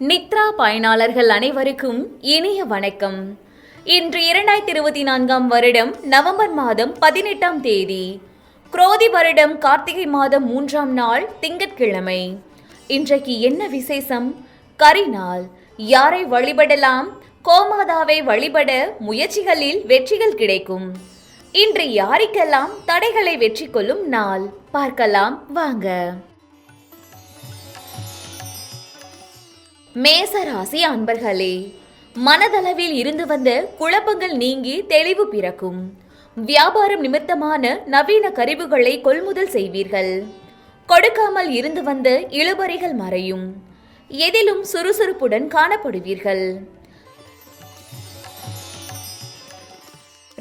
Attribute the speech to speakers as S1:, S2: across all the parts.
S1: நித்ரா பயனாளர்கள் அனைவருக்கும் இனிய வணக்கம். இன்று 2024 வருடம் நவம்பர் மாதம் 18ஆம் தேதி, குரோதி வருடம் கார்த்திகை மாதம் 3ஆம் நாள் திங்கட்கிழமை. இன்றைக்கு என்ன விசேஷம்? கரிநாள். யாரை வழிபடலாம்? கோமாதாவை வழிபட முயற்சிகளில் வெற்றிகள் கிடைக்கும். இன்று யாருக்கெல்லாம் தடைகளை வெற்றி கொள்ளும் நாள் பார்க்கலாம் வாங்க. மேசராசி அன்பர்களே, மனதளவில் இருந்து வந்த குழப்பங்கள் நீங்கி தெளிவு பிறக்கும். வியாபாரம் நிமித்தமான நவீன கருவிகளை கொள்முதல் செய்வீர்கள். கொடுக்காமல் இருந்து வந்த இழுபறிகள் மறையும். எதிலும் சுறுசுறுப்புடன் காணப்படுவீர்கள்.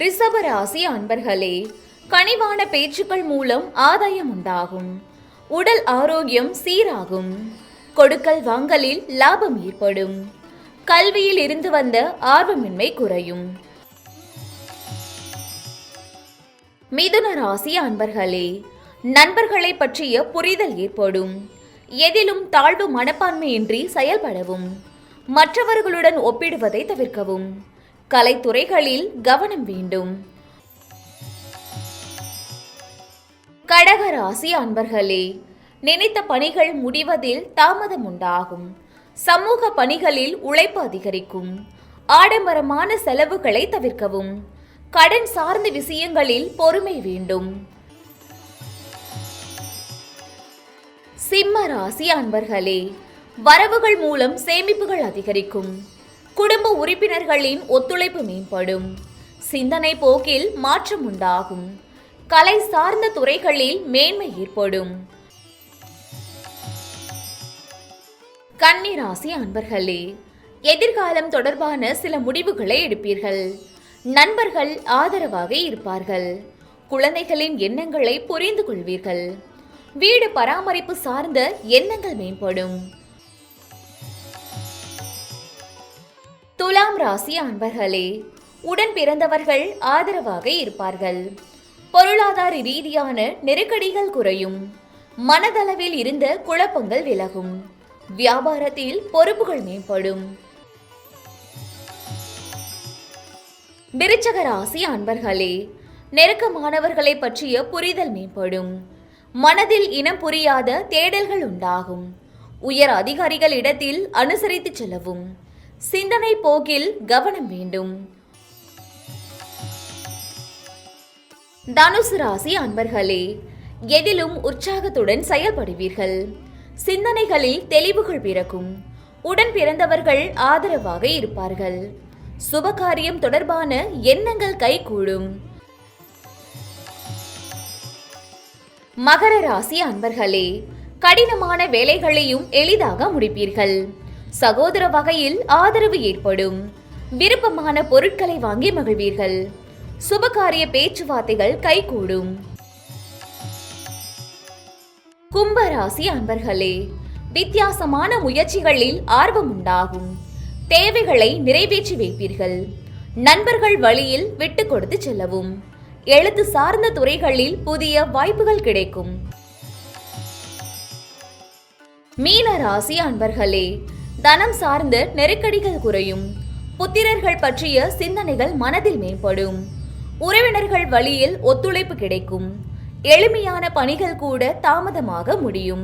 S1: ரிஷபராசி அன்பர்களே, கனிவான பேச்சுக்கள் மூலம் ஆதாயம் உண்டாகும். உடல் ஆரோக்கியம் சீராகும். கொடுக்கல் வாங்கலில் லாபம் ஏற்படும். கல்வியில் இருந்து வந்த ஆர்வமின்மை குறையும். மிதுன ராசி அன்பர்களே, நண்பர்களை பற்றிய புரிதல் ஏற்படும். எதிலும் தாழ்வு மனப்பான்மையின்றி செயல்படவும். மற்றவர்களுடன் ஒப்பிடுவதை தவிர்க்கவும். கலைத்துறைகளில் கவனம் வேண்டும். கடகராசி அன்பர்களே, நினைத்த பணிகள் முடிவதில் தாமதம் உண்டாகும். சமூக பணிகளில் உழைப்பு அதிகரிக்கும். ஆடம்பரமான செலவுகளை தவிர்க்கவும். கடன் சார்ந்த விஷயங்களில் பொறுமை வேண்டும். சிம்ம ராசி அன்பர்களே, வரவுகள் மூலம் சேமிப்புகள் அதிகரிக்கும். குடும்ப உறுப்பினர்களின் ஒத்துழைப்பு மேம்படும். சிந்தனை போக்கில் மாற்றம் உண்டாகும். கலை சார்ந்த துறைகளில் மேன்மை ஏற்படும். கன்னி ராசி அன்பர்களே, எதிர்காலம் தொடர்பான சில முடிவுகளை எடுப்பீர்கள். நண்பர்கள் ஆதரவாக இருப்பார்கள். குழந்தைகளின் எண்ணங்களை புரிந்து கொள்வீர்கள். வீடு பராமரிப்பு சார்ந்த எண்ணங்கள் மேம்படும். துலாம் ராசி அன்பர்களே, உடன் பிறந்தவர்கள் ஆதரவாக இருப்பார்கள். பொருளாதார ரீதியான நெருக்கடிகள் குறையும். மனதளவில் இருந்த குழப்பங்கள் விலகும். வியாபாரத்தில் பொறுப்புகள் மேம்படும். விருச்சக ராசி அன்பர்களே, நெருக்கமானவர்களை பற்றிய புரிதல் மேம்படும். மனதில் இனம் புரியாத தேடல்கள் உண்டாகும். உயர் அதிகாரிகள் இடத்தில் அனுசரித்து செல்லவும். சிந்தனை போக்கில் கவனம் வேண்டும். தனுசு ராசி அன்பர்களே, எதிலும் உற்சாகத்துடன் செயல்படுவீர்கள். சிந்தனைகளில் தெளிவுகள் பிறக்கும். உடன் பிறந்தவர்கள் ஆதரவாக இருப்பார்கள். சுபகாரியம் தொடர்பான எண்ணங்கள் கைகூடும். மகர ராசி அன்பர்களே, கடினமான வேலைகளையும் எளிதாக முடிப்பீர்கள். சகோதர வகையில் ஆதரவு ஏற்படும். விருப்பமான பொருட்களை வாங்கி மகிழ்வீர்கள். சுபகாரிய பேச்சுவார்த்தைகள் கைகூடும். கும்பராசி அன்பர்களே, வித்தியாசமான முயற்சிகளில் ஆர்வம் உண்டாகும். தேவைகளை நிறைவேற்றி வைப்பீர்கள். நண்பர்கள் வழியில் விட்டு கொடுத்து செல்லவும். எழுத்து சார்ந்த துறைகளில் புதிய வாய்ப்புகள் கிடைக்கும். மீன ராசி அன்பர்களே, தனம் சார்ந்த நெருக்கடிகள் குறையும். புத்திரர்கள் பற்றிய சிந்தனைகள் மனதில் மேம்படும். உறவினர்கள் வழியில் ஒத்துழைப்பு கிடைக்கும். எளிமையான பணிகள் கூட தாமதமாக முடியும்.